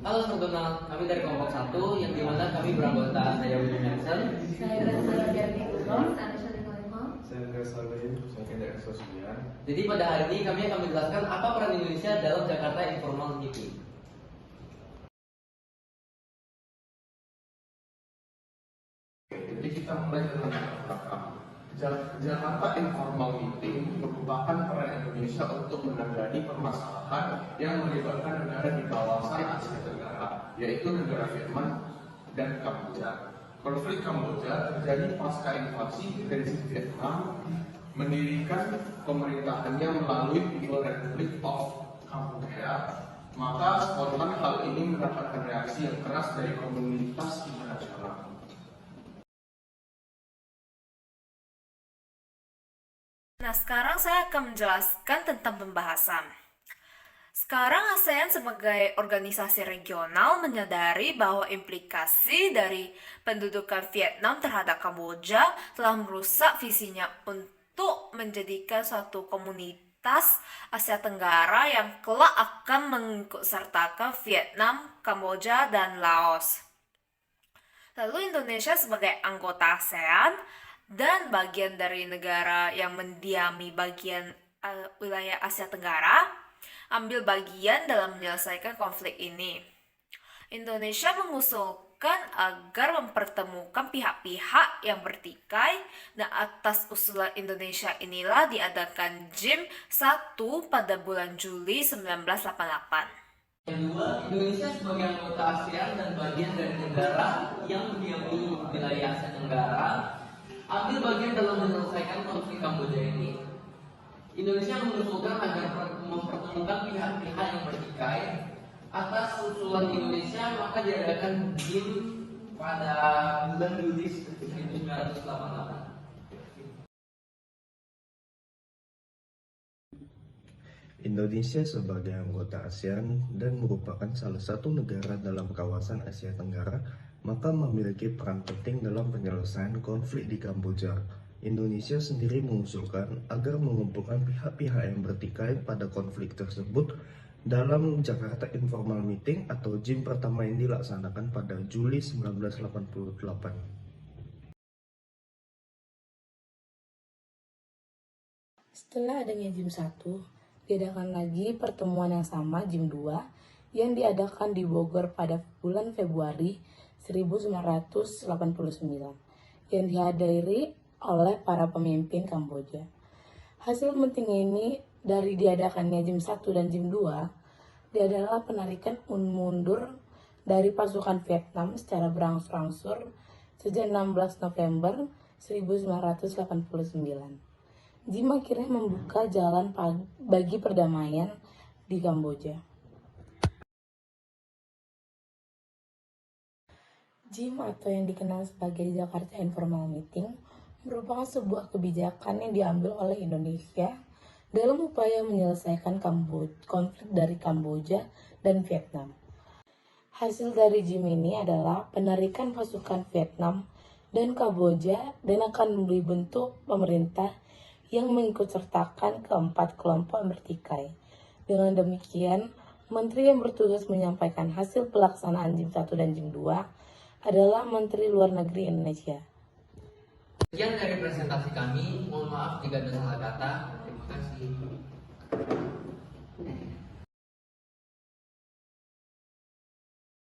Halo, teman-teman. Kami dari kelompok 1 yang dimana kami beranggota saya William Nelson. Saya Graciela Gerti Kudor. Saya Shalini Kalima. Saya Andreas Salim, saya Kendra Sosial. Jadi pada hari ini kami akan menjelaskan apa peran Indonesia dalam Jakarta Informal Meeting. Jadi kita mulai dengan belakang. Jakarta Informal Meeting merupakan peran Indonesia untuk menangani permasalahan yang melibatkan negara di kawasan Asia Tenggara, yaitu negara Vietnam dan Kamboja. Konflik Kamboja terjadi pasca invasi dari Vietnam mendirikan pemerintahannya melalui People Republic of Cambodia. Maka spontan hal ini mendapatkan reaksi yang keras dari komunitas internasional. Nah, sekarang saya akan menjelaskan tentang pembahasan. Sekarang ASEAN sebagai organisasi regional menyadari bahwa implikasi dari pendudukan Vietnam terhadap Kamboja telah merusak visinya untuk menjadikan suatu komunitas Asia Tenggara yang kelak akan mengikutsertakan Vietnam, Kamboja, dan Laos. Lalu Indonesia sebagai anggota ASEAN dan bagian dari negara yang mendiami bagian wilayah Asia Tenggara, ambil bagian dalam menyelesaikan konflik ini. Indonesia mengusulkan agar mempertemukan pihak-pihak yang bertikai, dan atas usulan Indonesia inilah diadakan JIM 1 pada bulan Juli 1988. Kedua, Indonesia sebagai anggota ASEAN dan bagian dari negara yang mendiami wilayah Asia Tenggara ambil bagian dalam menyelesaikan konflik Kamboja ini. Indonesia mengusulkan agar mempertemukan pihak-pihak yang bertikai. Atas usulan Indonesia maka diadakan JIM pada bulan Juli 1988. Indonesia sebagai anggota ASEAN dan merupakan salah satu negara dalam kawasan Asia Tenggara, maka memiliki peran penting dalam penyelesaian konflik di Kamboja. Indonesia sendiri mengusulkan agar mengumpulkan pihak-pihak yang bertikai pada konflik tersebut dalam Jakarta Informal Meeting atau JIM pertama yang dilaksanakan pada Juli 1988. Setelah adanya JIM 1, diadakan lagi pertemuan yang sama JIM 2 yang diadakan di Bogor pada bulan Februari 1989 yang dihadiri oleh para pemimpin Kamboja. Hasil penting ini dari diadakannya JIM 1 dan JIM 2 adalah penarikan mundur dari pasukan Vietnam secara berangsur-angsur sejak 16 November 1989. JIM akhirnya membuka jalan bagi perdamaian di Kamboja. JIM atau yang dikenal sebagai Jakarta Informal Meeting merupakan sebuah kebijakan yang diambil oleh Indonesia dalam upaya menyelesaikan konflik dari Kamboja dan Vietnam. Hasil dari JIM ini adalah penarikan pasukan Vietnam dan Kamboja dan akan dibentuk pemerintah yang mengikutsertakan keempat kelompok yang bertikai. Dengan demikian, Menteri yang bertugas menyampaikan hasil pelaksanaan JIM 1 dan JIM 2 adalah Menteri Luar Negeri Indonesia. Sekian dari presentasi kami, mohon maaf jika ada salah kata. Terima kasih.